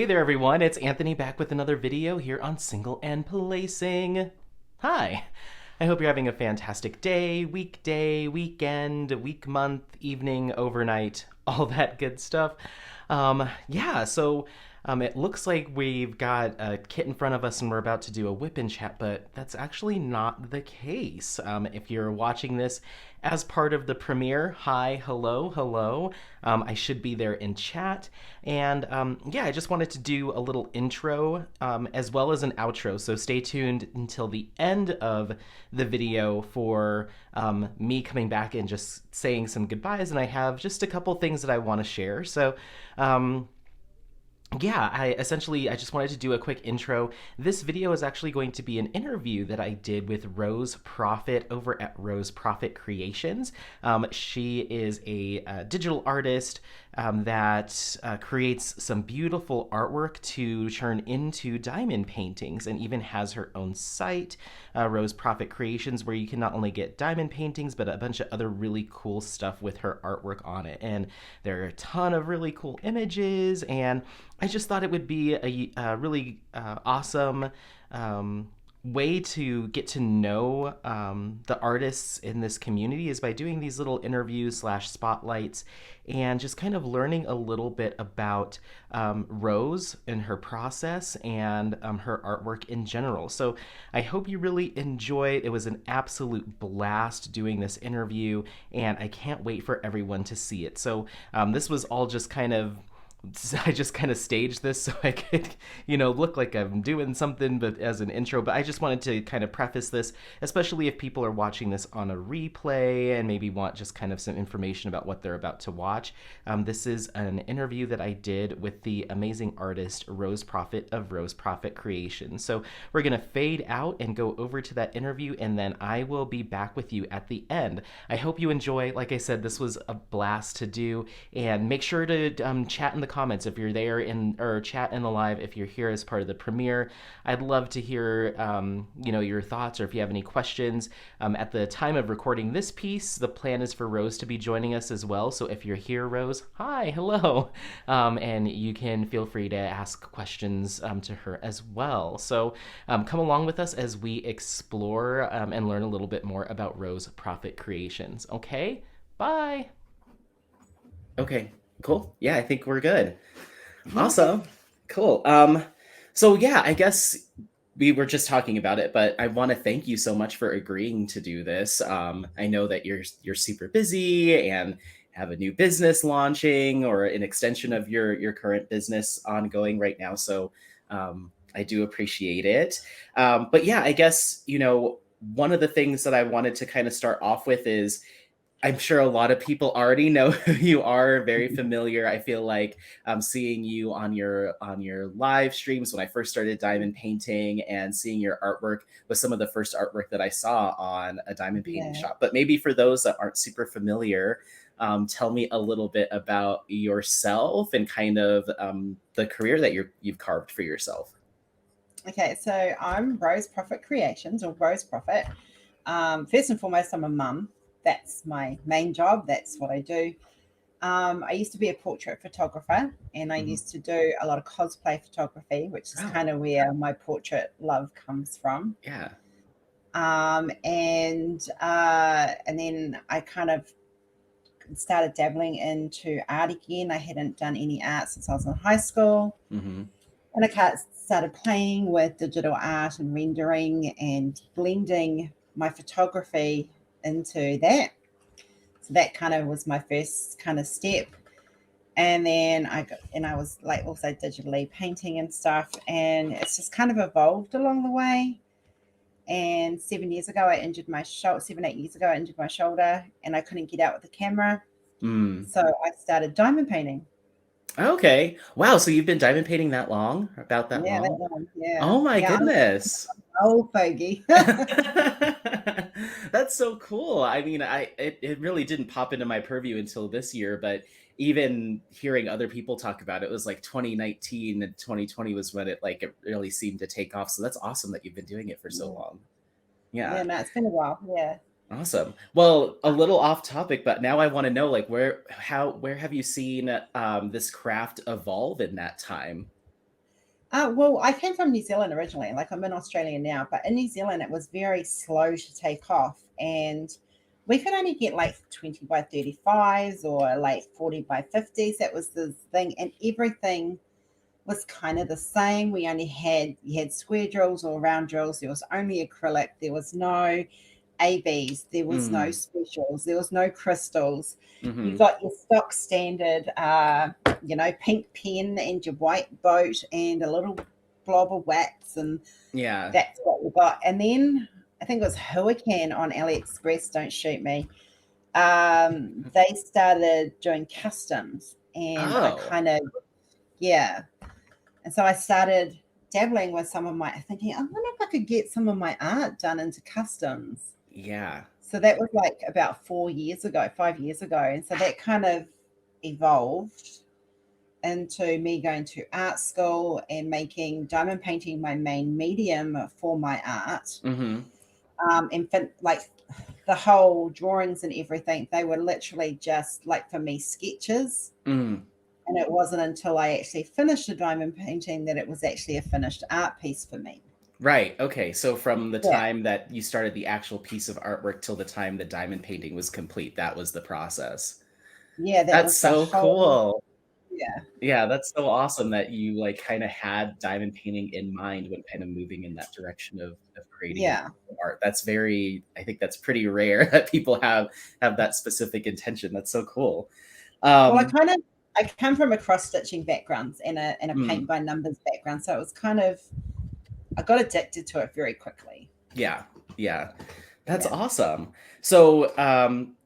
Hey there, everyone. It's Anthony back with another video here on Single and Placing. Hi. I hope you're having a fantastic day, weekday, weekend, week, month, evening, overnight, all that good stuff. It looks like we've got a kit in front of us and we're about to do a whip in chat, but that's actually not the case. If you're watching this as part of the premiere, hi, hello, hello. I should be there in chat. I just wanted to do a little intro as well as an outro. So stay tuned until the end of the video for me coming back and just saying some goodbyes. And I have just a couple things that I want to share. Um, I just wanted to do a quick intro. This video is actually going to be an interview that I did with Rose Proffitt over at Rose Proffitt Creations. She is a digital artist that creates some beautiful artwork to turn into diamond paintings, and even has her own site, Rose Proffitt Creations, where you can not only get diamond paintings but a bunch of other really cool stuff with her artwork on it. And there are a ton of really cool images, and I just thought it would be a really awesome way to get to know the artists in this community is by doing these little interviews slash spotlights and just kind of learning a little bit about Rose and her process and her artwork in general. So I hope you really enjoy it. It was an absolute blast doing this interview, and I can't wait for everyone to see it. So this was all just kind of I just kind of staged this so I could, look like I'm doing something, but as an intro. But I just wanted to kind of preface this, especially if people are watching this on a replay and maybe want just kind of some information about what they're about to watch. This is an interview that I did with the amazing artist Rose Proffitt of Rose Proffitt Creations. So we're going to fade out and go over to that interview, and then I will be back with you at the end. I hope you enjoy. Like I said, this was a blast to do, and make sure to chat in the comments if you're there or chat in the live if you're here as part of the premiere. I'd love to hear your thoughts, or if you have any questions. At the time of recording this piece, the plan is for Rose to be joining us as well. So if you're here, Rose, hi, hello, and you can feel free to ask questions to her as well. So come along with us as we explore and learn a little bit more about Rose Proffitt Creations. Okay, bye. Okay, cool. Yeah, I think we're good. Awesome. Cool. I guess we were just talking about it, but I want to thank you so much for agreeing to do this. I know that you're super busy and have a new business launching, or an extension of your current business ongoing right now. So I do appreciate it. I guess, one of the things that I wanted to kind of start off with is, I'm sure a lot of people already know who you are, very familiar. I feel like seeing you on your live streams when I first started diamond painting, and seeing your artwork was some of the first artwork that I saw on a diamond painting shop. But maybe for those that aren't super familiar, tell me a little bit about yourself and kind of the career that you've carved for yourself. Okay, so I'm Rose Proffitt Creations, or Rose Proffitt. First and foremost, I'm a mum. That's my main job. That's what I do. I used to be a portrait photographer, and I used to do a lot of cosplay photography, which is kind of where my portrait love comes from. Yeah. And then I kind of started dabbling into art again. I hadn't done any art since I was in high school. And I started playing with digital art and rendering and blending my photography into that. So that kind of was my first kind of step. And then I was like also digitally painting and stuff, and it's just kind of evolved along the way. And 7 years ago, I injured my shoulder. 8 years ago, I injured my shoulder, and I couldn't get out with the camera. So I started diamond painting. Okay. Wow. So you've been diamond painting that long? About that Yeah, long? that long. Yeah. Oh my goodness. Old fogey. That's so cool. I mean, it really didn't pop into my purview until this year, but even hearing other people talk about it, was like 2019 and 2020 was when it really seemed to take off. So that's awesome that you've been doing it for so long. Yeah. Yeah, no, it's been a while. Yeah. Awesome. Well, a little off topic, but now I want to know, where have you seen this craft evolve in that time? Well, I came from New Zealand originally. Like I'm in Australia now, but in New Zealand, it was very slow to take off, and we could only get like 20 by 35s or like 40 by 50s. That was the thing, and everything was kind of the same. We only had you had square drills or round drills. There was only acrylic. There was no ABs. There was no Mm. specials. There was no crystals. You Mm-hmm. got your stock standard, pink pen and your white boat and a little blob of wax, and Yeah. that's what we got. And then I think it was Hurricane on AliExpress. Don't shoot me. They started doing customs, and I Oh, kind of yeah. And so I started dabbling with some of my thinking, I wonder if I could get some of my art done into customs. yeah. So that was like about 4 years ago, 5 years ago. And so that kind of evolved into me going to art school and making diamond painting my main medium for my art. Mm-hmm. Like the whole drawings and everything, they were literally just like for me sketches. Mm. And it wasn't until I actually finished a diamond painting that it was actually a finished art piece for me. Right. Okay. So from the Yeah. time that you started the actual piece of artwork till the time the diamond painting was complete, that was the process. Yeah, that That's was the so whole cool. yeah. Yeah, that's so awesome that you like kind of had diamond painting in mind when kind of moving in that direction of creating Yeah. art. That's very, I think that's pretty rare that people have that specific intention. That's so cool. Well, Um, I come from a cross stitching background and a paint mm, by numbers background, so it was kind of I got addicted to it very quickly. yeah, yeah. That's Yeah. awesome. So,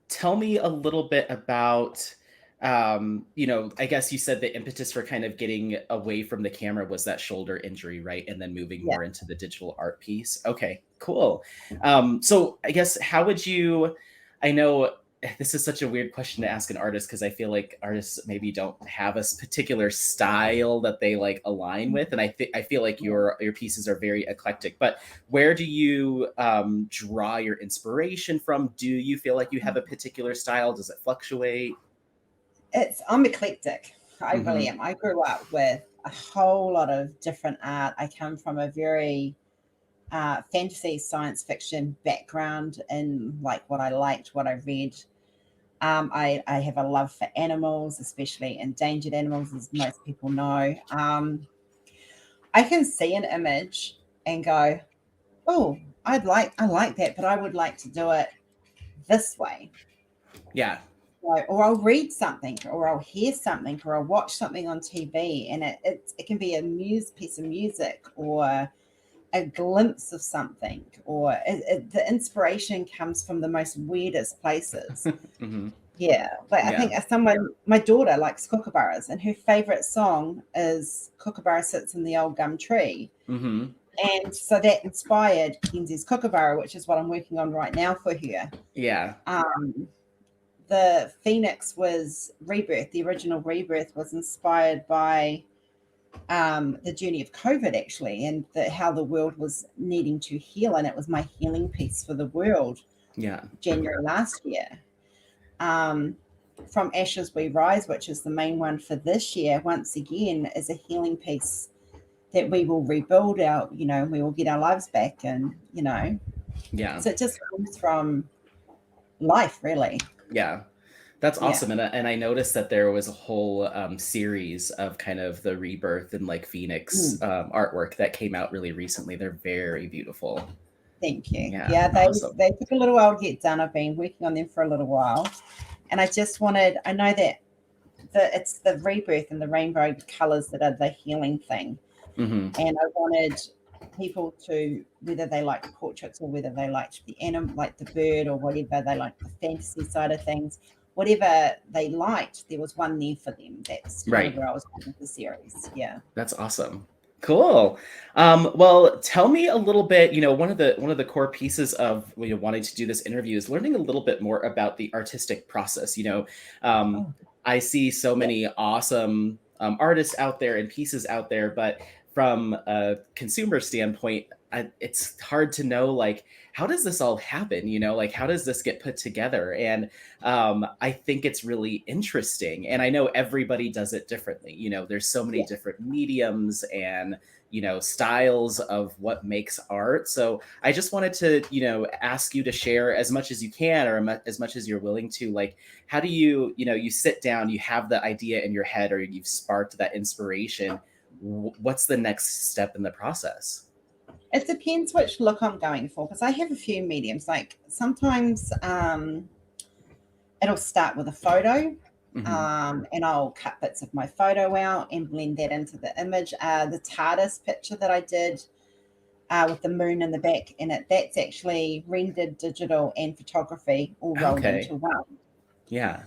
tell me a little bit about, I guess you said the impetus for kind of getting away from the camera was that shoulder injury, right? And then moving Yeah. more into the digital art piece. Okay, cool. So I guess how would you, I know this is such a weird question to ask an artist because I feel like artists maybe don't have a particular style that they like align with, and I feel like your pieces are very eclectic. But where do you draw your inspiration from? Do you feel like you have a particular style? Does it fluctuate? I'm eclectic. I really Hmm. am. I grew up with a whole lot of different art. I come from a very fantasy science fiction background in like what I liked, what I read. I have a love for animals, especially endangered animals, as most people know. I can see an image and go, "Oh, I like that, but I would like to do it this way." Yeah. Or I'll read something, or I'll hear something, or I'll watch something on TV, and it can be a piece of music, or a glimpse of something, or the inspiration comes from the most weirdest places. Hmm. Yeah, but I Yeah. think someone, my daughter likes kookaburras, and her favorite song is "Kookaburra Sits in the Old Gum Tree," Hmm. and so that inspired Kenzie's Kookaburra, which is what I'm working on right now for her. Yeah. Um, the Phoenix was Rebirth. The original Rebirth was inspired by the journey of COVID, actually, and how the world was needing to heal, and it was my healing piece for the world. Yeah. January last year. Um, from Ashes We Rise, which is the main one for this year, once again, is a healing piece that we will rebuild we will get our lives back. And, Yeah. so it just comes from life, really. Yeah. That's Yeah. awesome. And I noticed that there was a whole series of kind of the rebirth and like Phoenix Mm, artwork that came out really recently. They're very beautiful. thank you. Yeah. Yeah, Awesome. they took a little while to get done. I've been working on them for a little while. And I know that it's the rebirth and the rainbow colors that are the healing thing. Hmm. And I wanted people to, whether they liked portraits or whether they liked the animal, like the bird, or whatever they liked, the fantasy side of things, whatever they liked, there was one there for them. That's kind of Right. where I was going with the series. Yeah. That's awesome. Cool. Well, tell me a little bit. One of the core pieces of wanting to do this interview is learning a little bit more about the artistic process. Oh, I see so yeah. many awesome artists out there and pieces out there, but from a consumer standpoint, it's hard to know like how does this all happen. Like how does this get put together? And I think it's really interesting. And I know everybody does it differently. There's so many Yeah. different mediums and styles of what makes art. So I just wanted to, ask you to share as much as you can, or as much as you're willing to, like, how do you, you sit down, you have the idea in your head, or you've sparked that inspiration. What's the next step in the process? It depends which look I'm going for, because I have a few mediums. Like sometimes it'll start with a photo, Mm-hmm. and I'll cut bits of my photo out and blend that into the image. The TARDIS picture that I did with the moon in the back in it, that's actually rendered digital and photography all rolled Okay. into one. Yeah.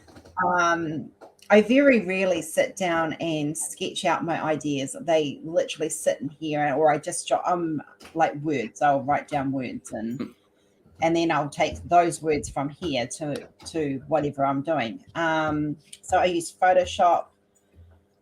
Um, I very rarely sit down and sketch out my ideas. They literally sit in here, or I just like words. I'll write down words, and then I'll take those words from here to whatever I'm doing. So I use Photoshop.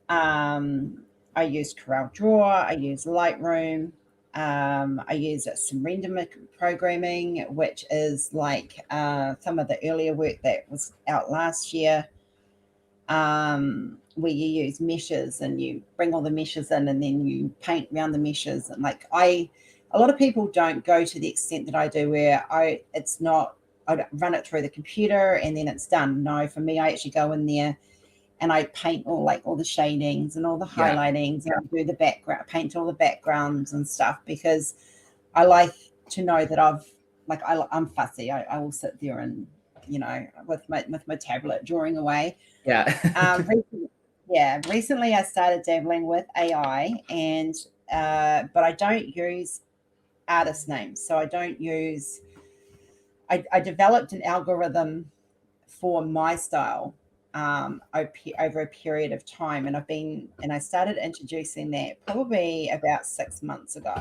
I use Corel Draw. I use Lightroom. I use some render programming, which is like some of the earlier work that was out last year, where you use meshes and you bring all the meshes in and then you paint around the meshes. And like a lot of people don't go to the extent that I do, where I don't run it through the computer and then it's done. No, for me, I actually go in there and I paint all the shadings and all the Yeah. highlightings, and I do the background, paint all the backgrounds and stuff, because I like to know that I'm fussy. I will sit there and, with my tablet drawing away. Yeah. Recently I started dabbling with AI, and but I don't use artist names. So I don't use. I developed an algorithm for my style over a period of time, and I started introducing that probably about 6 months ago.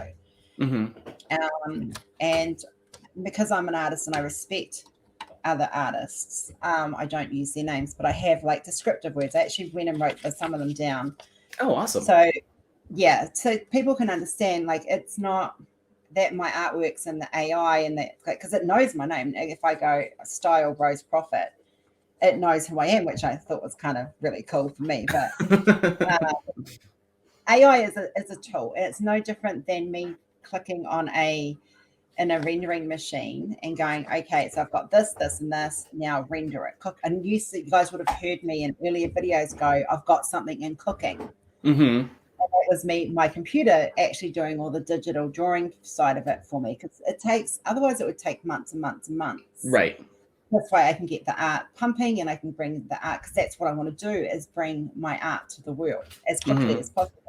Mm-hmm. And because I'm an artist and I respect other artists, I don't use their names, but I have like descriptive words. I actually went and wrote some of them down. Oh, awesome. So yeah, so people can understand, like, it's not that my artwork's in the AI and that, because it knows my name. If I go style Rose Proffitt, it knows who I am, which I thought was kind of really cool for me. But AI is a tool, and it's no different than me clicking on in a rendering machine and going, okay, so I've got this, this, and this. Now render it, cook. And you guys would have heard me in earlier videos go, I've got something in cooking. Mm-hmm. That was my computer actually doing all the digital drawing side of it for me, because otherwise it would take months and months and months. Right. That's why I can get the art pumping, and I can bring the art, because that's what I want to do, is bring my art to the world as quickly Mm-hmm. as possible.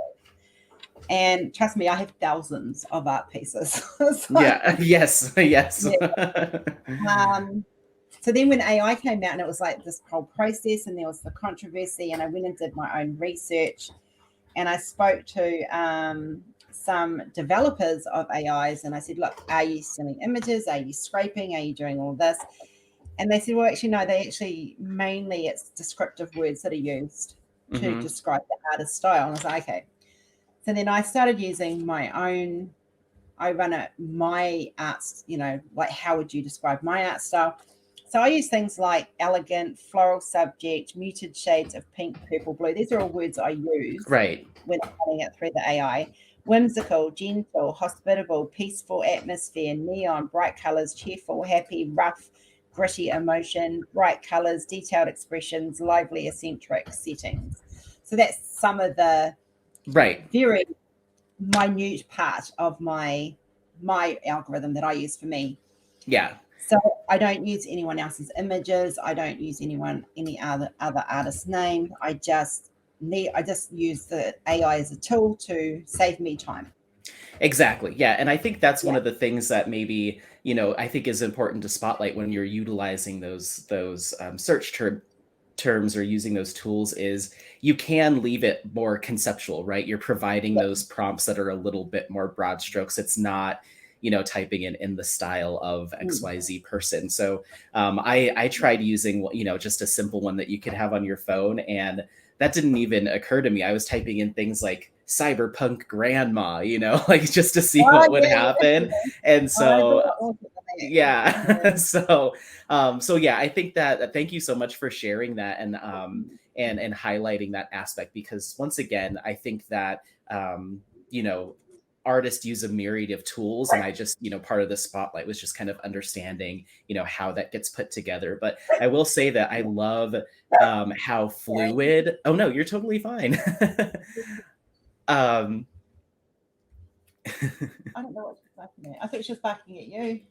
And trust me, I have thousands of art pieces. So, Yeah. Yes. Yes. yeah. So then when AI came out, and it was like this whole process, and there was the controversy, and I went and did my own research, and I spoke to some developers of AIs, and I said, look, are you sending images? Are you scraping? Are you doing all this? And they said, well, actually, no, mainly it's descriptive words that are used to Mm-hmm. describe the artist's style. And I was like, okay. So then I started using I run my arts, like, how would you describe my art style? So I use things like elegant, floral subject, muted shades of pink, purple, blue. These are all words I use Right. when I'm running it through the AI. Whimsical, gentle, hospitable, peaceful atmosphere, neon, bright colors, cheerful, happy, rough, gritty emotion, bright colors, detailed expressions, lively, eccentric settings. So that's some of the Right. very minute part of my algorithm that I use for me. Yeah. So I don't use anyone else's images. I don't use any other artist's name. I just use the AI as a tool to save me time. Exactly. Yeah. And I think that's one Yeah. of the things that maybe, I think is important to spotlight when you're utilizing those search terms, or using those tools, is you can leave it more conceptual, right? You're providing Yeah. those prompts that are a little bit more broad strokes. It's not, typing in the style of Mm. XYZ person. So I tried using, just a simple one that you could have on your phone, and that didn't even occur to me. I was typing in things like cyberpunk grandma, like, just to see Oh what would yeah, yeah. happen. And Oh, I so thought it was yeah. yeah. So yeah, I think that, thank you so much for sharing that, and highlighting that aspect, because once again, I think that, you know artists use a myriad of tools, and I just, part of the spotlight was just kind of understanding, how that gets put together. But I will say that I love how fluid. Oh no, you're totally fine. um I don't know what she's barking at. I think she's barking at you.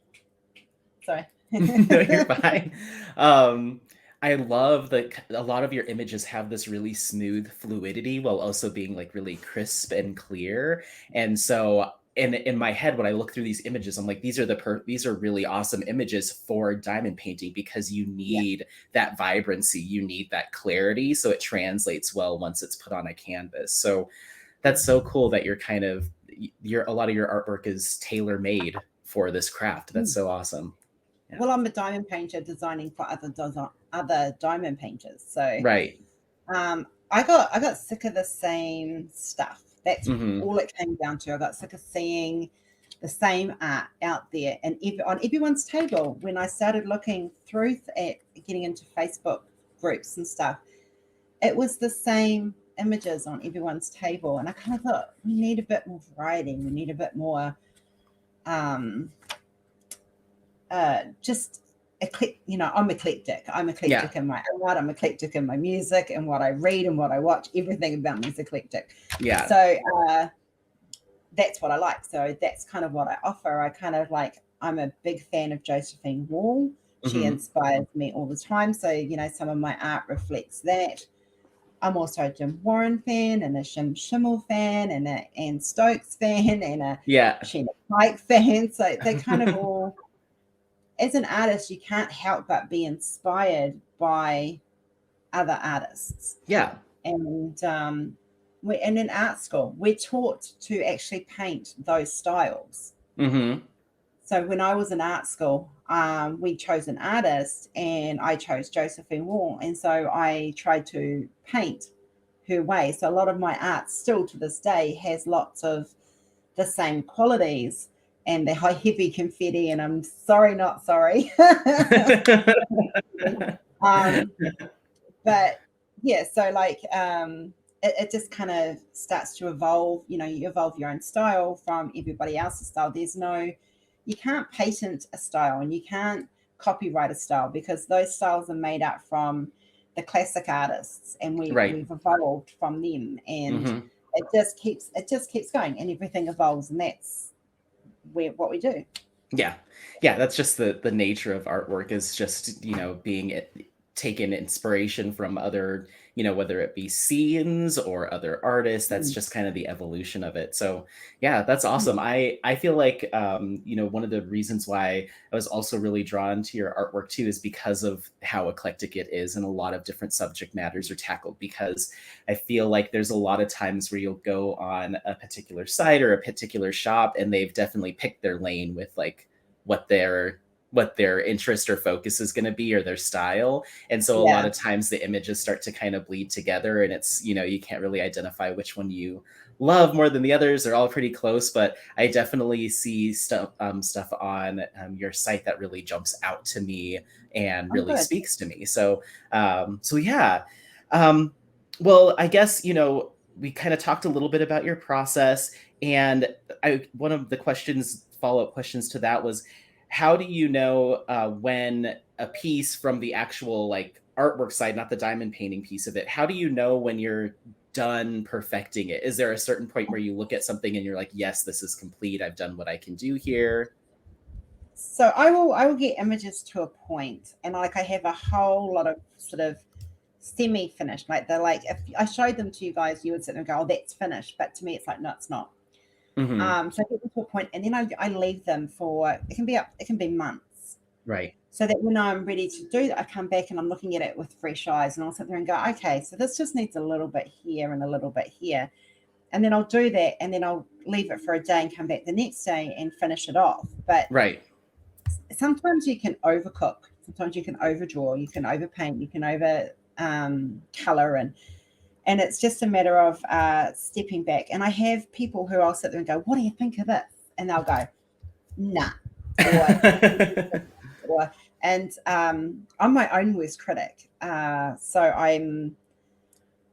Sorry. No, you're fine. Um, I love that a lot of your images have this really smooth fluidity while also being like really crisp and clear. And so in my head, when I look through these images, I'm like, these are really awesome images for diamond painting, because you Yeah. need that vibrancy, you need that clarity, so it translates well once it's put on a canvas. So that's so cool that you're kind of a lot of your artwork is tailor made for this craft. That's so awesome. Yeah. Well, I'm a diamond painter designing for other diamond painters. So Right. I got sick of the same stuff. That's Mm-hmm. all it came down to. I got sick of seeing the same art out there and on everyone's table. When I started looking through at getting into Facebook groups and stuff, it was the same images on everyone's table, and I kind of thought we need a bit more variety. We need a bit more um, just I'm eclectic. I'm Yeah. eclectic in my art. I'm eclectic in my music and what I read and what I watch. Everything about me is eclectic. Yeah. So that's what I like. So that's kind of what I offer. I kind of like. I'm a big fan of Josephine Wall. She Mm-hmm. inspires me all the time. So some of my art reflects that. I'm also a Jim Warren fan and a Shim Schimmel fan and a Anne Stokes fan and a Yeah. Sheena Pike fan. So they kind of all, as an artist, you can't help but be inspired by other artists. Yeah. And we're in art school, we're taught to actually paint those styles. Mm-hmm. So when I was in art school, we chose an artist, and I chose Josephine Wall. And so I tried to paint her way. So a lot of my art still to this day has lots of the same qualities and the high heavy confetti. And I'm sorry, not sorry. um, but yeah, so like it just kind of starts to evolve. You evolve your own style from everybody else's style. You can't patent a style, and you can't copyright a style, because those styles are made up from the classic artists, and Right. we've evolved from them. And Mm-hmm. it just keeps going, and everything evolves, and that's what we do. Yeah. Yeah, that's just the nature of artwork, is just, being taken inspiration from other, whether it be scenes or other artists. That's Mm. just kind of the evolution of it. So yeah, that's Mm. awesome. I feel like one of the reasons why I was also really drawn to your artwork too is because of how eclectic it is, and a lot of different subject matters are tackled. Because I feel like there's a lot of times where you'll go on a particular site or a particular shop, and they've definitely picked their lane with like what their interest or focus is going to be, or their style. And so a lot Yeah. of times the images start to kind of bleed together, and it's, you can't really identify which one you love more than the others. They're all pretty close, but I definitely see stuff on your site that really jumps out to me and I'm really good. speaks to me. So yeah. um, well, I guess, we kind of talked a little bit about your process, and one of the follow-up questions to that was, how do you know when a piece from the actual like artwork side, not the diamond painting piece of it, how do you know when you're done perfecting it? Is there a certain point where you look at something and you're like, yes, this is complete, I've done what I can do here? So I will get images to a point, and like I have a whole lot of sort of semi-finished. Like they're like, if I showed them to you guys, you would sit there and go, "Oh, that's finished." But to me, it's like, no, it's not. Hmm. So I get them to a point, and then I leave them for it can be months. Right. So that when I'm ready to do that, I come back and I'm looking at it with fresh eyes, and I'll sit there and go, okay, so this just needs a little bit here and a little bit here. And then I'll do that, and then I'll leave it for a day and come back the next day and finish it off. But Right. sometimes you can overcook, sometimes you can overdraw, you can overpaint, you can over color, and it's just a matter of stepping back. And I have people who I'll sit there and go, what do you think of this? And they'll go, nah, or or and I'm my own worst critic. So I'm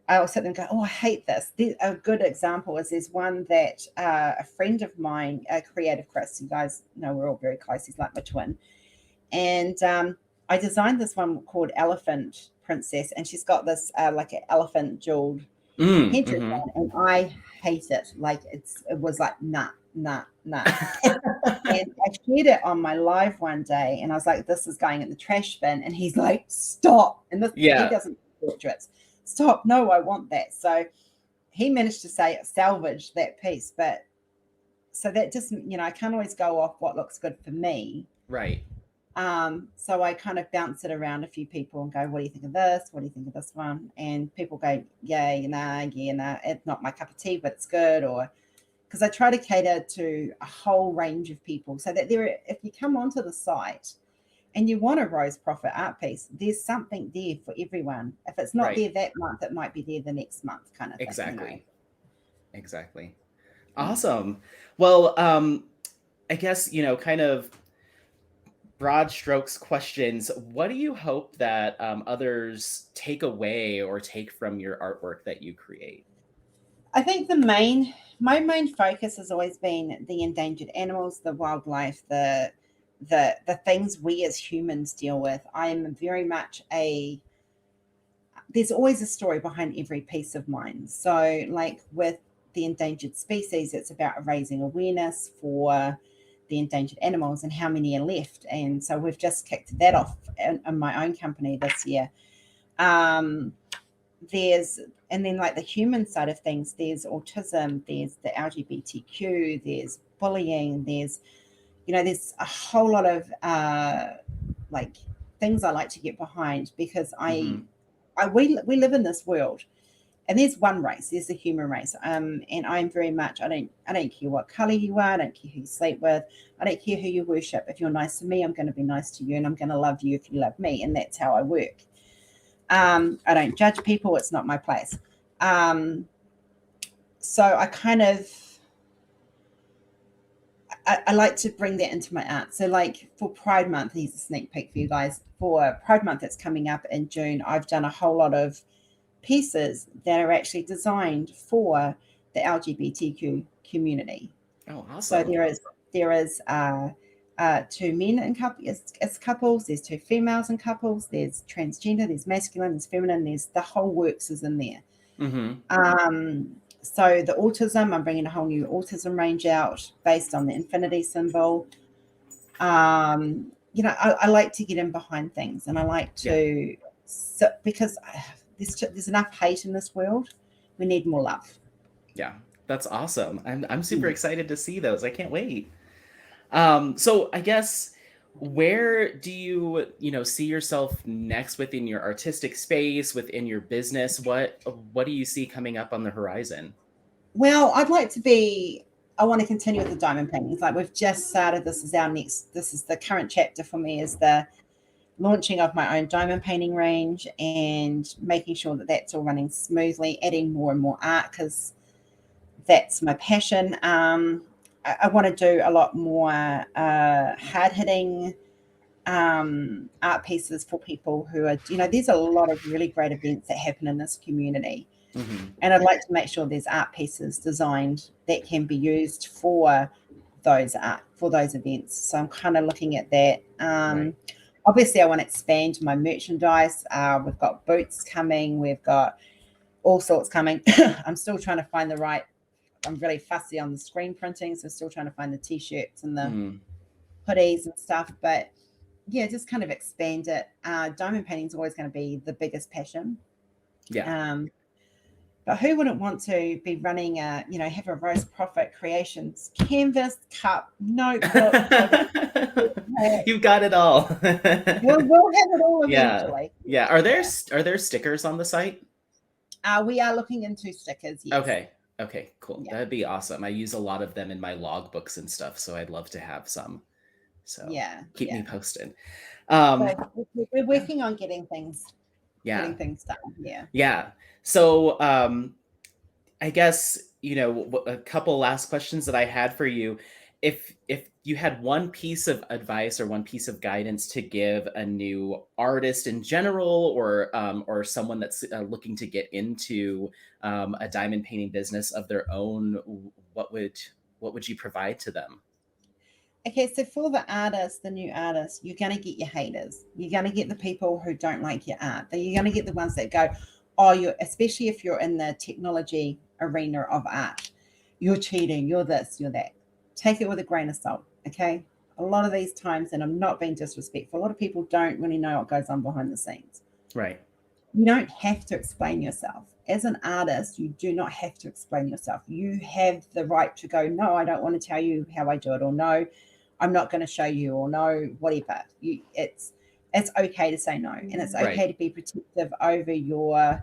I'll sit there and go, oh, I hate this. A good example is there's one that a friend of mine, Creative Chris, you guys know we're all very close. He's like my twin. And I designed this one called Elephant Princess, and she's got this like an elephant jeweled headdress Mm-hmm. on, and I hate it. Like it was like nah, nah, nah. And I shared it on my live one day, and I was like, "This is going in the trash bin." And he's like, "Stop!" And this he Yeah. doesn't do portraits. Stop! No, I want that. So he managed to say salvage that piece, but so that just I can't always go off what looks good for me. Right. So I kind of bounce it around a few people and go, what do you think of this? What do you think of this one? And people go, yeah, nah, it's not my cup of tea, but it's good. Or because I try to cater to a whole range of people so that if you come onto the site and you want a Rose Profit art piece, there's something there for everyone. If it's not Right. there that month, it might be there the next month kind of thing. Exactly. Exactly. Mm. Awesome. Well, I guess, kind of broad strokes questions. What do you hope that others take away or take from your artwork that you create? I think my main focus has always been the endangered animals, the wildlife, the things we as humans deal with. I am very much there's always a story behind every piece of mine. So like with the endangered species, it's about raising awareness for the endangered animals and how many are left. And so we've just kicked that off in my own company this year. Um, there's and then like the human side of things, there's autism, there's the LGBTQ, there's bullying, there's a whole lot of like things I like to get behind because Mm-hmm. we live in this world, and there's one race, there's the human race, and I'm very much I don't care what color you are, I don't care who you sleep with, I don't care who you worship. If you're nice to me, I'm going to be nice to you, and I'm going to love you if you love me, and that's how I work. I don't judge people. It's not my place. Um, so I like to bring that into my art. So like for Pride Month, here's a sneak peek for you guys. For Pride Month that's coming up in June, I've done a whole lot of pieces that are actually designed for the LGBTQ community. Oh, So awesome. there is two men in as couples. There's two females in couples. There's transgender. There's masculine. There's feminine. There's the whole works is in there. Mm-hmm. So the autism, I'm bringing a whole new autism range out based on the infinity symbol. I like to get in behind things, and I like Yeah. to because there's enough hate in this world. We need more love. Yeah. That's awesome. I'm super Mm. excited to see those. I can't wait. So I guess where do you see yourself next within your artistic space, within your business? What do you see coming up on the horizon? Well, I want to continue with the diamond paintings. Like we've just started. This is the current chapter for me is the launching of my own diamond painting range and making sure that that's all running smoothly, adding more and more art because that's my passion. I want to do a lot more hard hitting art pieces for people who are, there's a lot of really great events that happen in this community. Mm-hmm. And I'd like to make sure there's art pieces designed that can be used for those events. So I'm kind of looking at that. Right. Obviously, I want to expand my merchandise. We've got boots coming. We've got all sorts coming. I'm still trying to find the right. I'm really fussy on the screen printing, so still trying to find the t-shirts and the Mm. hoodies and stuff. But yeah, just kind of expand it. Diamond painting is always going to be the biggest passion. Yeah. But who wouldn't want to be running have a Rose Profit Creations canvas, cup, notebook? You've got it all. We'll have it all Yeah. eventually. Yeah. Are there stickers on the site? We are looking into stickers, yes. Okay. Okay, cool. Yeah. That'd be awesome. I use a lot of them in my logbooks and stuff, so I'd love to have some. So Yeah. keep Yeah. me posted. So we're Yeah. working on getting things Yeah. done. Yeah. Yeah. So I guess, a couple last questions that I had for you. If you had one piece of advice or one piece of guidance to give a new artist in general, or someone that's looking to get into a diamond painting business of their own, what would you provide to them? Okay, so for the artists, the new artists, you're going to get your haters. You're going to get the people who don't like your art. You're going to get the ones that go, oh, especially if you're in the technology arena of art, you're cheating, you're this, you're that. Take it with a grain of salt, okay? A lot of these times, and I'm not being disrespectful, a lot of people don't really know what goes on behind the scenes. Right. You don't have to explain yourself. As an artist, you do not have to explain yourself. You have the right to go, no, I don't want to tell you how I do it, or no, I'm not going to show you, or no, whatever. It's okay to say no, and it's okay Right. to be protective over your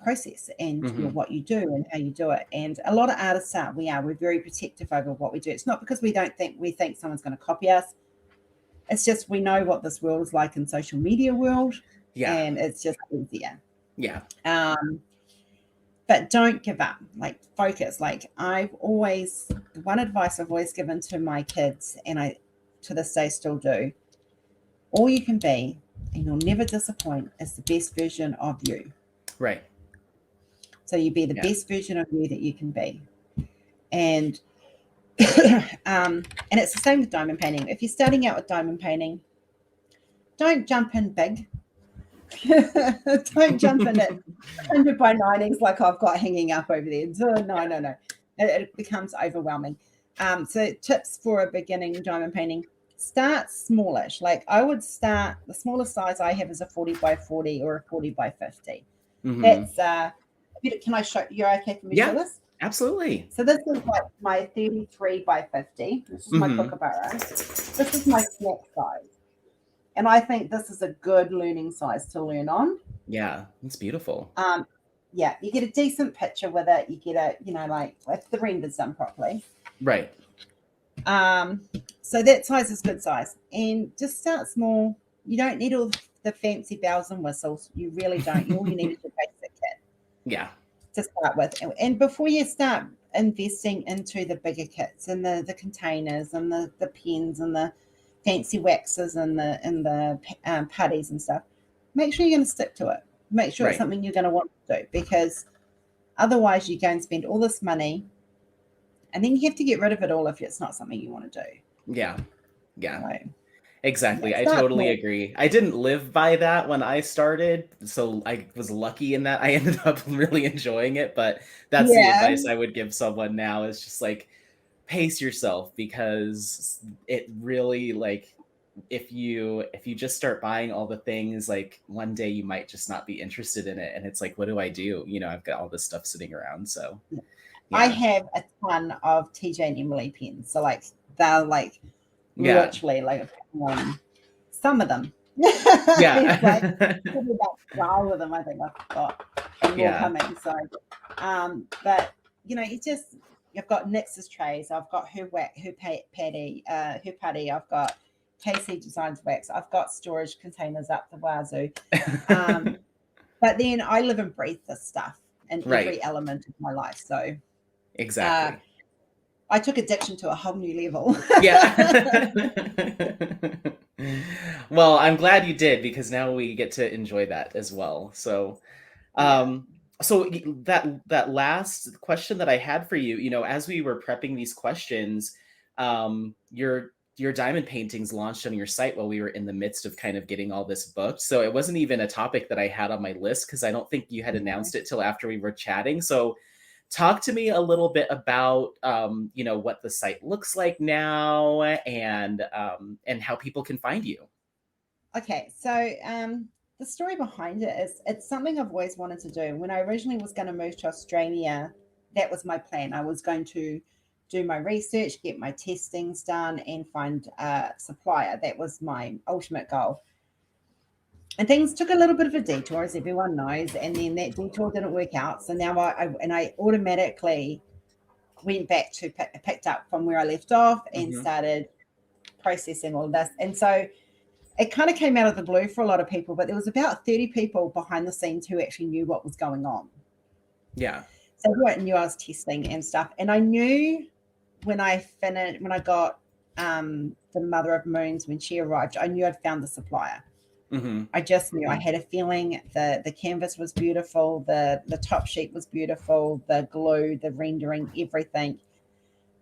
process and Mm-hmm. what you do and how you do it. And a lot of artists we're very protective over what we do. It's not because we think someone's going to copy us. It's just we know what this world is like in social media world, Yeah. and it's just easier. Yeah. But don't give up. Like, focus. Like, one advice I've always given to my kids, and I to this day still do, all you can be, and you'll never disappoint, is the best version of you. Right. So you be the best version of you that you can be. And and it's the same with diamond painting. If you're starting out with diamond painting, don't jump in big. Don't jump in at 100 by 90s like I've got hanging up over there. No. It becomes overwhelming. So tips for a beginning diamond painting: start smallish. Like, I would start, the smallest size I have is a 40 by 40 or a 40 by 50. Mm-hmm. That's can I show you're okay for me to show this? Absolutely. So this is like my 33 by 50. This is my kookaburra. This is my snack size. And I think this is a good learning size to learn on. Yeah, it's beautiful. Yeah, you get a decent picture with it. You get like, if the render's done properly. Right. So that size is good size. And just start small. You don't need all the fancy bells and whistles. You really don't. All you need is your basic kit. Yeah. To start with. And before you start investing into the bigger kits and the containers and the pens and the fancy waxes and the putties and stuff, make sure you're going to stick to it. Make sure it's something you're going to want to do, because otherwise you go and spend all this money and then you have to get rid of it all if it's not something you want to do. Yeah. So, exactly. I totally agree. I didn't live by that when I started, so I was lucky in that I ended up really enjoying it. But that's the advice I would give someone now, is just like, pace yourself, because it really, like, if you just start buying all the things, like, one day you might just not be interested in it, and it's like, what do I do? I've got all this stuff sitting around. So I have a ton of TJ and Emily pens, so like they're like literally like some of them. Yeah. Like about 12 of them I think I've got, and more coming. So but I've got Nix's trays, I've got her putty, I've got KC Designs wax, I've got storage containers up the wazoo. But then I live and breathe this stuff in every element of my life. So exactly. I took addiction to a whole new level. Yeah. Well, I'm glad you did, because now we get to enjoy that as well. So so that last question that I had for you, as we were prepping these questions, your diamond paintings launched on your site while we were in the midst of kind of getting all this booked. So it wasn't even a topic that I had on my list, because I don't think you had announced it till after we were chatting. So talk to me a little bit about what the site looks like now, and how people can find you. Okay, so the story behind it is, it's something I've always wanted to do. When I originally was going to move to Australia, that was my plan. I was going to do my research, get my testings done, and find a supplier. That was my ultimate goal. And things took a little bit of a detour, as everyone knows, and then that detour didn't work out. So now I automatically went back to picked up from where I left off and started processing all of this. And so it kind of came out of the blue for a lot of people, but there was about 30 people behind the scenes who actually knew what was going on. Yeah. I knew I was testing and stuff. And I knew when I got the Mother of Moons, when she arrived, I knew I'd found the supplier. I just knew. I had a feeling the canvas was beautiful, the top sheet was beautiful, the glue, the rendering, everything.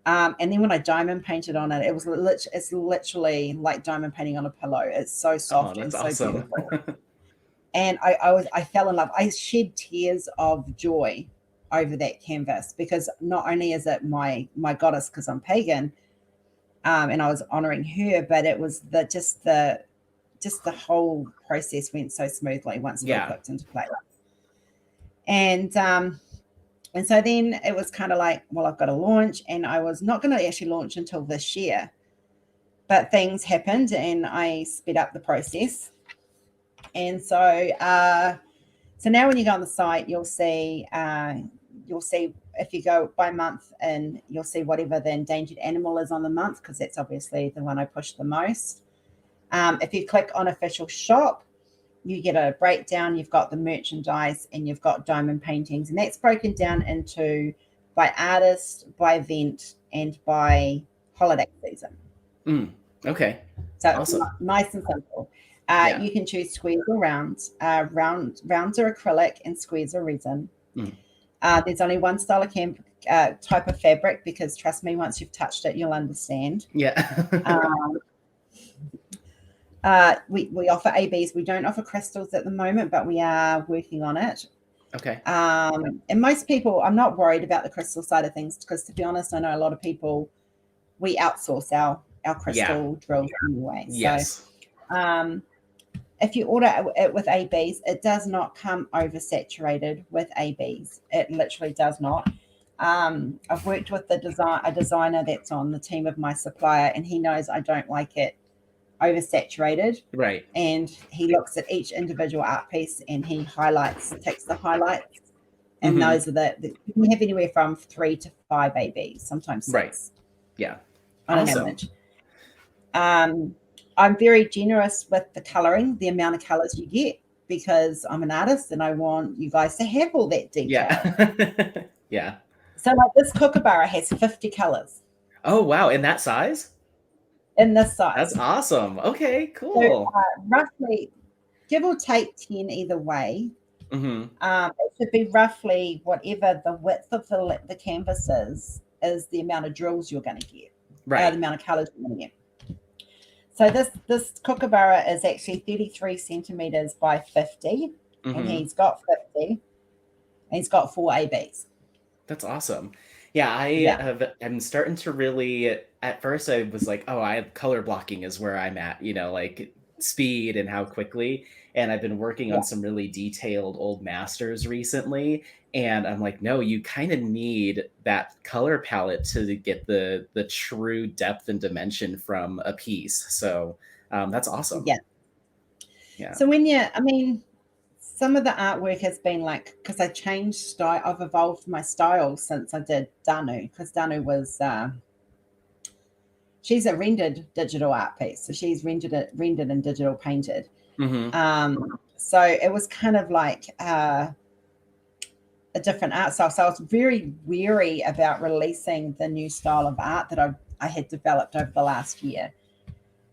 And then when I diamond painted on it, it's literally like diamond painting on a pillow. It's so soft and so beautiful. And I fell in love. I shed tears of joy over that canvas, because not only is it my goddess, because I'm pagan, and I was honoring her, but it was just the whole process went so smoothly once it all clicked into place. And so then it was kind of like, well, I've got to launch, and I was not going to actually launch until this year, but things happened and I sped up the process. And so now when you go on the site, you'll see if you go by month, and you'll see whatever the endangered animal is on the month, because that's obviously the one I push the most. If you click on official shop, you get a breakdown. You've got the merchandise and you've got diamond paintings, and that's broken down into by artist, by event, and by holiday season. Okay. So awesome. It's nice and simple. You can choose squares or rounds. Rounds are acrylic and squares are resin. There's only one style of type of fabric, because trust me, once you've touched it, you'll understand. We offer ABs. We don't offer crystals at the moment, but we are working on it. Okay. And most people, I'm not worried about the crystal side of things, because to be honest, I know a lot of people, we outsource our crystal drills anyway. Yes. So if you order it with ABs, it does not come oversaturated with ABs. It literally does not. I've worked with a designer that's on the team of my supplier, and he knows I don't like it oversaturated. Right. And he looks at each individual art piece and he takes the highlights. And those are you can have anywhere from 3 to 5 ABs, sometimes 6. Right. Yeah. On an image. I'm very generous with the coloring, the amount of colors you get, because I'm an artist and I want you guys to have all that detail. Yeah. So like this kookaburra has 50 colors. Oh, wow. In that size? In this size. That's awesome. Okay, cool. So, roughly, give or take 10 either way. It should be roughly whatever the width of the canvas is the amount of drills you're going to get. Right. The amount of colors you're going to get. So this kookaburra is actually 33 centimeters by 50, and he's got 50, and he's got 4 ABs. That's awesome. Yeah, I'm starting to really, at first I was like, oh, I have color blocking is where I'm at, like speed and how quickly. And I've been working on some really detailed old masters recently. And I'm like, no, you kind of need that color palette to get the true depth and dimension from a piece. So that's awesome. Yeah. So some of the artwork has been like, because I changed style, I've evolved my style since I did Danu, because Danu was, she's a rendered digital art piece. So she's rendered and digital painted. So it was kind of like a different art style. So I was very wary about releasing the new style of art that I had developed over the last year.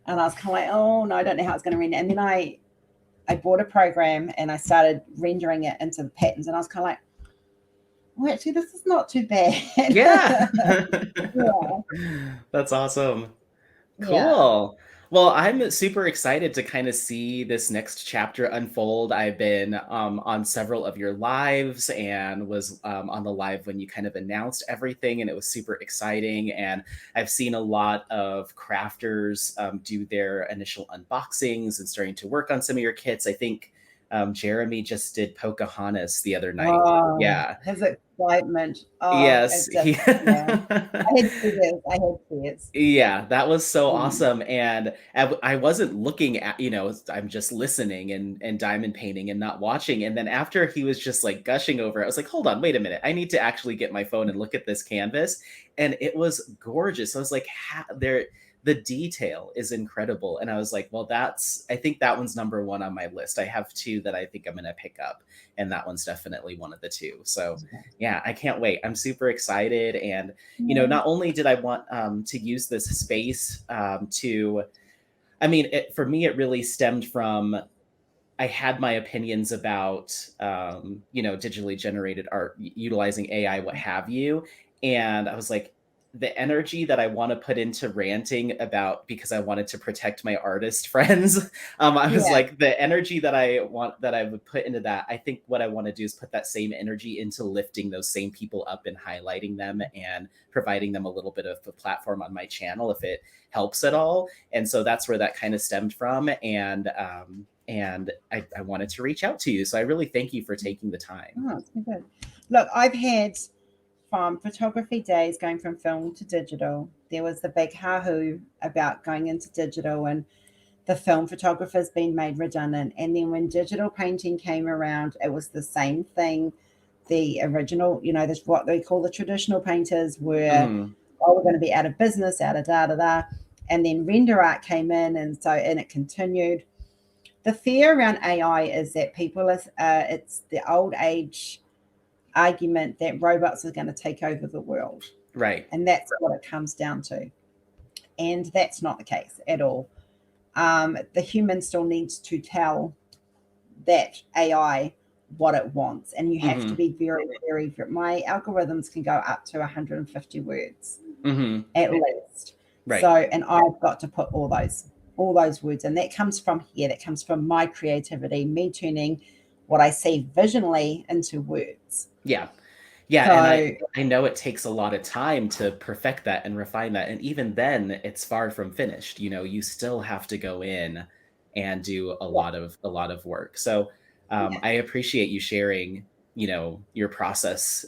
And I was kind of like, oh no, I don't know how it's going to render. And then I bought a program and I started rendering it into the patterns, and I was kind of like, well, actually, this is not too bad. Yeah. That's awesome. Cool. Well, I'm super excited to kind of see this next chapter unfold. I've been on several of your lives and was on the live when you kind of announced everything, and it was super exciting. And I've seen a lot of crafters do their initial unboxings and starting to work on some of your kits. I think Jeremy just did Pocahontas the other night. Oh, his excitement. Oh, yes. I had tears. Yeah, that was so awesome. And I wasn't looking at, I'm just listening and diamond painting and not watching. And then after he was just like gushing over it, I was like, hold on, wait a minute. I need to actually get my phone and look at this canvas. And it was gorgeous. I was like, the detail is incredible. And I was like, well, I think that one's number one on my list. I have two that I think I'm going to pick up, and that one's definitely one of the two. So yeah, I can't wait. I'm super excited. And, Yeah. not only did I want to use this space I mean, for me, it really stemmed from I had my opinions about, digitally generated art, utilizing AI, what have you. And I was like, the energy that I want to put into ranting about, because I wanted to protect my artist friends. I was Yeah. like, the energy that I would put into that, I think what I want to do is put that same energy into lifting those same people up and highlighting them and providing them a little bit of a platform on my channel if it helps at all. And so that's where that kind of stemmed from. And I wanted to reach out to you. So I really thank you for taking the time. Oh, it's been good. Look, I've had from photography days going from film to digital. There was the big hahoo about going into digital, and the film photographer's been made redundant. And then when digital painting came around, it was the same thing. The original, this what they call the traditional painters were, Mm-hmm. oh, we're going to be out of business, out of da da da. And then render art came in, and it continued. The fear around AI is that people it's the old age argument that robots are going to take over the world. Right. And that's what it comes down to. And that's not the case at all. The human still needs to tell that AI what it wants. And you have to Mm-hmm. be very, very, my algorithms can go up to 150 words Mm-hmm. at least. Right. So, and I've got to put all those words. And that comes from here. That comes from my creativity, me turning what I see visually into words. Yeah. Yeah. So, And I know it takes a lot of time to perfect that and refine that. And even then it's far from finished. You still have to go in and do a lot of work. So yeah. I appreciate you sharing, your process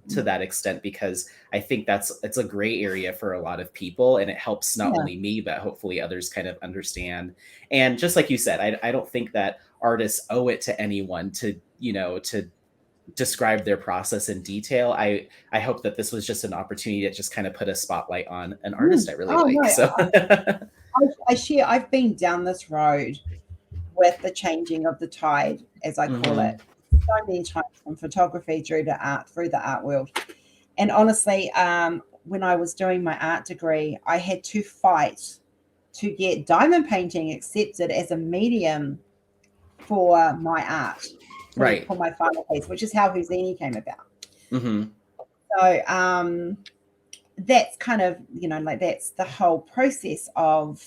to that extent, because I think it's a gray area for a lot of people, and it helps not Yeah. only me, but hopefully others kind of understand. And just like you said, I don't think that artists owe it to anyone to describe their process in detail. I hope that this was just an opportunity to just kind of put a spotlight on an artist I really Oh like. no, So I share. I've been down this road with the changing of the tide, as I call Mhm. it, so many times from photography through to art, through the art world. And honestly, when I was doing my art degree, I had to fight to get diamond painting accepted as a medium for my art, Right. for my final piece, which is how Houdini came about. Mhm. So that's kind of, like that's the whole process of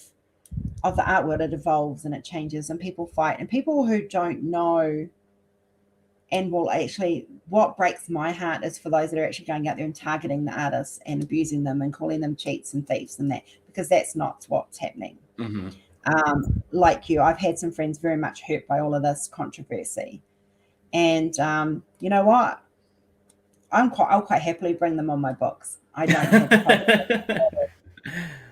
the art world. It evolves and it changes, and people fight, and people who don't know, and will actually, what breaks my heart is for those that are actually going out there and targeting the artists and abusing them and calling them cheats and thieves and that, because that's not what's happening. Mhm. Like you, I've had some friends very much hurt by all of this controversy, and you know what, I'll quite happily bring them on my books. I don't have a problem.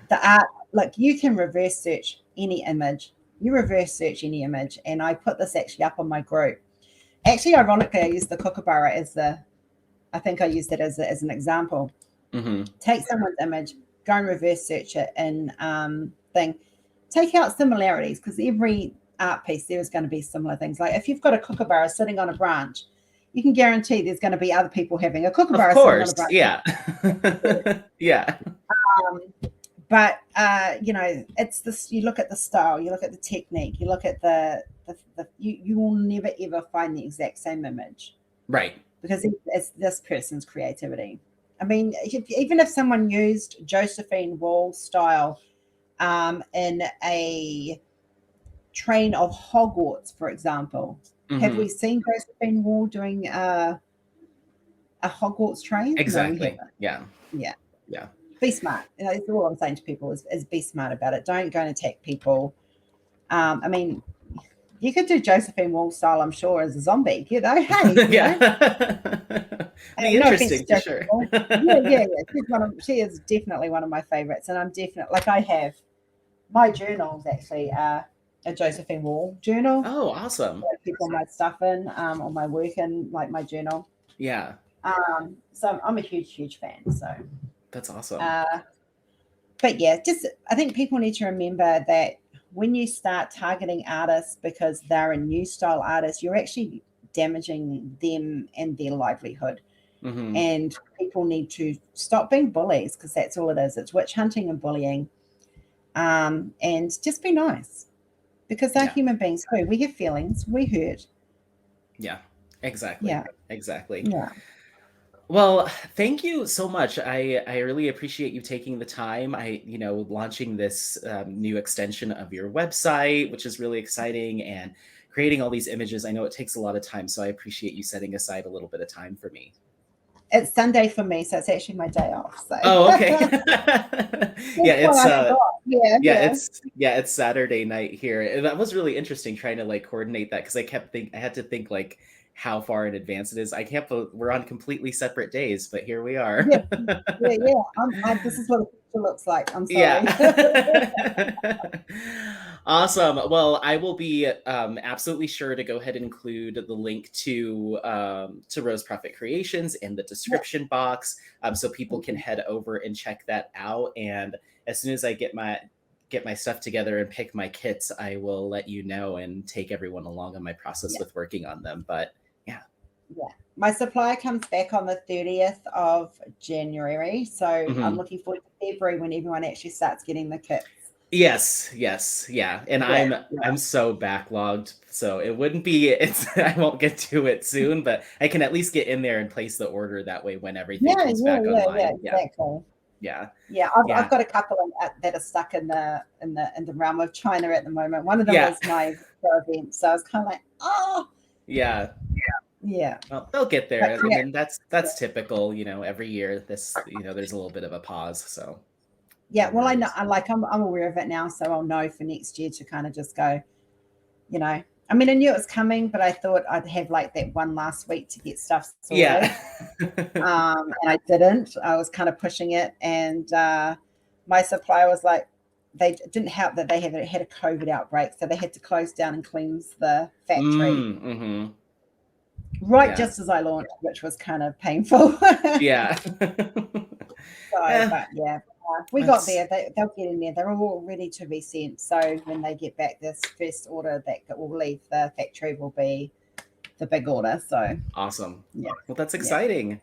The art, like, you can reverse search any image. You reverse search any image, and I put this actually up on my group. Actually, ironically, I used the kookaburra I think I used it as an example. Mhm. Take someone's image, go and reverse search it in thing. Take out similarities, because every art piece there is going to be similar things. Like if you've got a kookaburra sitting on a branch, you can guarantee there's going to be other people having a Of kookaburra sitting on a course. branch. Yeah. Yeah. Um, but it's this. You look at the style, you look at the technique, you look at you will never ever find the exact same image, Right. because it's this person's creativity. I mean, even if someone used Josephine Wall's style in a train of Hogwarts, for example, have we Mhm. seen Josephine Wall doing a Hogwarts train? No, we Exactly. haven't. Yeah. Yeah. Yeah. Be smart. That's all I'm saying to people is be smart about it. Don't go and attack people. I mean, you could do Josephine Wall style, I'm sure, as a zombie. Hey, Yeah. Be no offense interesting to for Josephine sure. Wall. Yeah. She is definitely one of my favorites, and I'm definitely, like, I have my journals actually a Josephine Wall journal. Oh, awesome. I keep all my stuff in, all my work in, like my journal. Yeah. So I'm a huge fan. So That's awesome. uh, but yeah, just I think people need to remember that when you start targeting artists because they're a new style artist, you're actually damaging them and their livelihood. Mm-hmm. And people need to stop being bullies because that's all it is. It's witch hunting and bullying. And just be nice because they're Yeah. human beings too. We have feelings, we hurt. Yeah. Exactly. Yeah, Exactly. yeah. Well, thank you so much. I really appreciate you taking the time. Launching this new extension of your website, which is really exciting, and creating all these images. I know it takes a lot of time, so I appreciate you setting aside a little bit of time for me. It's Sunday for me, so it's actually my day off. So Oh, okay. that's Yeah, why I forgot. Yeah, yeah. it's Saturday night here. And that was really interesting trying to like coordinate that because I had to think like how far in advance it is. I can't believe we're on completely separate days, but here we are. Yeah, yeah, yeah. This is what a picture looks like. I'm sorry. Yeah. Awesome. Well, I will be absolutely sure to go ahead and include the link to Rose Profit Creations in the Yeah. description box, so people can head over and check that out. And as soon as I get my stuff together and pick my kits, I will let you know and take everyone along on my process Yeah. with working on them. But yeah. Yeah. My supplier comes back on the 30th of January. So I'm Mhm. looking forward to February when everyone actually starts getting the kits. Yes, yes, yeah. And Yeah. I'm so backlogged, so it wouldn't be it's I won't get to it soon, but I can at least get in there and place the order that way when everything Yeah, comes yeah, back yeah, online. Yeah. exactly. Yeah. Yeah, I've Yeah. got a couple that are stuck in the realm of China at the moment. One of them Yeah. was my event, so I was kind of like, oh, Yeah. yeah, Well, they'll get there. but And yeah, then yeah. that's typical, every year there's a little bit of a pause, so Yeah, no well, I know, worries. I'm aware of it now, so I'll know for next year to kind of just go, you know. I mean, I knew it was coming, but I thought I'd have like that one last week to get stuff sorted, Yeah. and I didn't. I was kind of pushing it, and my supplier was like, they didn't help that they had a COVID outbreak, so they had to close down and cleanse the factory Mm-hmm. right Yeah. just as I launched, which was kind of painful. Yeah. So, Yeah. but yeah, we got That's there. They'll get in there. They're all ready to be sent. So when they get back, this first order that will leave the factory will be the big order. So awesome. yeah, Well, that's yeah, exciting.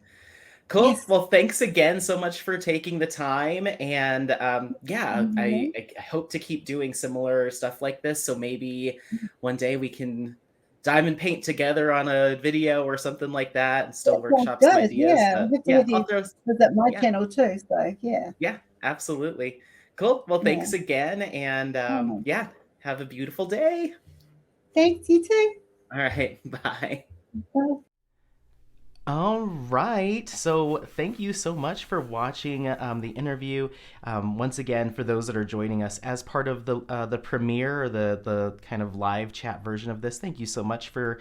Cool. yes. Well, thanks again so much for taking the time. And yeah, Mhm. I hope to keep doing similar stuff like this. So maybe one day we can diamond paint together on a video or something like that and still That sounds workshop some good. ideas. Yeah, But we have to yeah, have I'll you throw, visit my yeah, channel too. So yeah, yeah, absolutely. Cool. Well, yeah. thanks again. And Oh, yeah, have a beautiful day. thanks. You too. All right. Bye. Bye. All right. So, thank you so much for watching the interview. Once again, for those that are joining us as part of the premiere or the kind of live chat version of this, thank you so much for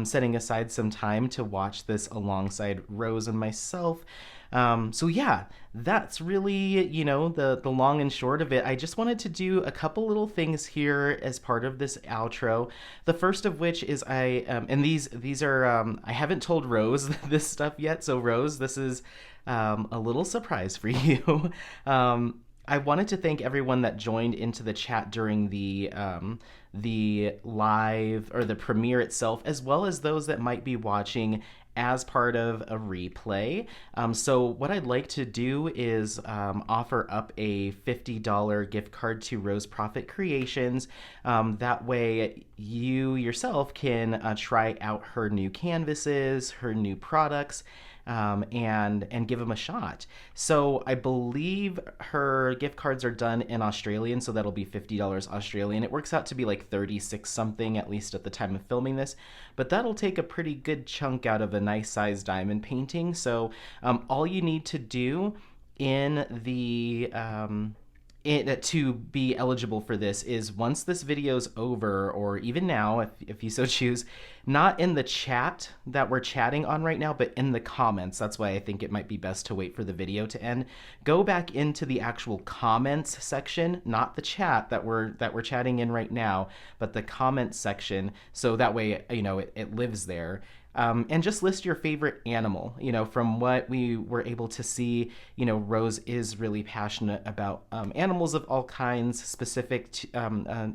setting aside some time to watch this alongside Rose and myself. So yeah, that's really the long and short of it. I just wanted to do a couple little things here as part of this outro. The first of which is and these are I haven't told Rose this stuff yet. So Rose, this is a little surprise for you. I wanted to thank everyone that joined into the chat during the live or the premiere itself, as well as those that might be watching as part of a replay. So what I'd like to do is offer up a $50 gift card to Rose Profit Creations. That way you yourself can try out her new canvases, her new products, and give them a shot. So I believe her gift cards are done in Australian, so that'll be $50 Australian. It works out to be like 36 something, at least at the time of filming this, but that'll take a pretty good chunk out of a nice size diamond painting. So all you need to do in the to be eligible for this is once this video's over, or even now if you so choose, not in the chat that we're chatting on right now, but in the comments. That's why I think it might be best to wait for the video to end. Go back into the actual comments section, not the chat that we're chatting in right now, but the comments section, so that way it lives there. and just list your favorite animal. From what we were able to see, Rose is really passionate about animals of all kinds,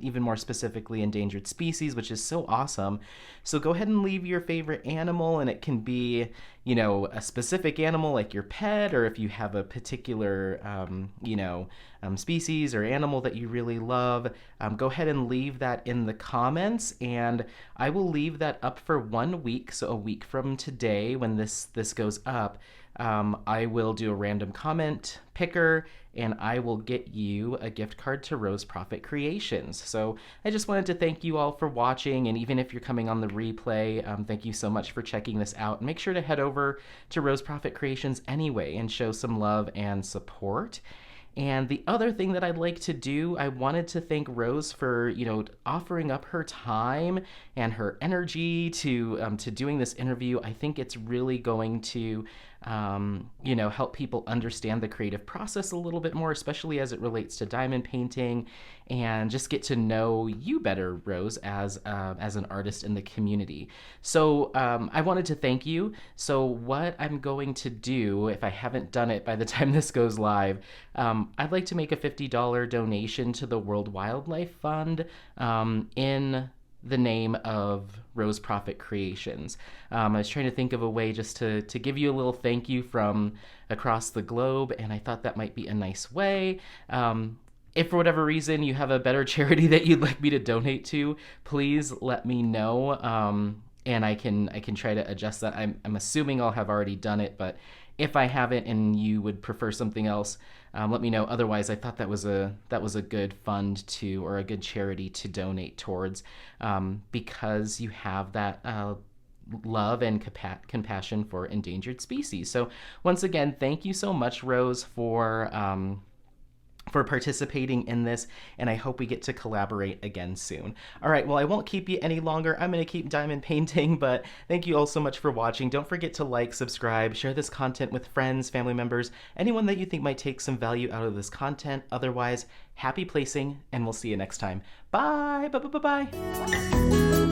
even more specifically endangered species, which is so awesome. So go ahead and leave your favorite animal, and it can be, a specific animal like your pet, or if you have a particular, species or animal that you really love, go ahead and leave that in the comments, and I will leave that up for 1 week. So a week from today, when this goes up, I will do a random comment picker, and I will get you a gift card to Rose Proffitt Creations. So I just wanted to thank you all for watching, and even if you're coming on the replay, thank you so much for checking this out. And make sure to head over to Rose Proffitt Creations anyway and show some love and support. And the other thing that I'd like to do, I wanted to thank Rose for, offering up her time and her energy to doing this interview. I think it's really going to, help people understand the creative process a little bit more, especially as it relates to diamond painting, and just get to know you better, Rose, as an artist in the community. So I wanted to thank you. So what I'm going to do, if I haven't done it by the time this goes live, I'd like to make a $50 donation to the World Wildlife Fund in the name of Rose Proffitt Creations. I was trying to think of a way just to give you a little thank you from across the globe, and I thought that might be a nice way. If for whatever reason you have a better charity that you'd like me to donate to, please let me know, and I can try to adjust that. I'm assuming I'll have already done it, but if I haven't and you would prefer something else, let me know. Otherwise, I thought that was a good fund or a good charity to donate towards, because you have that love and compassion for endangered species. So once again, thank you so much, Rose, for participating in this, and I hope we get to collaborate again soon. All right, well, I won't keep you any longer. I'm going to keep diamond painting, but thank you all so much for watching. Don't forget to like, subscribe, share this content with friends, family members, anyone that you think might take some value out of this content. Otherwise, happy placing, and we'll see you next time. Bye! Bye-bye-bye-bye!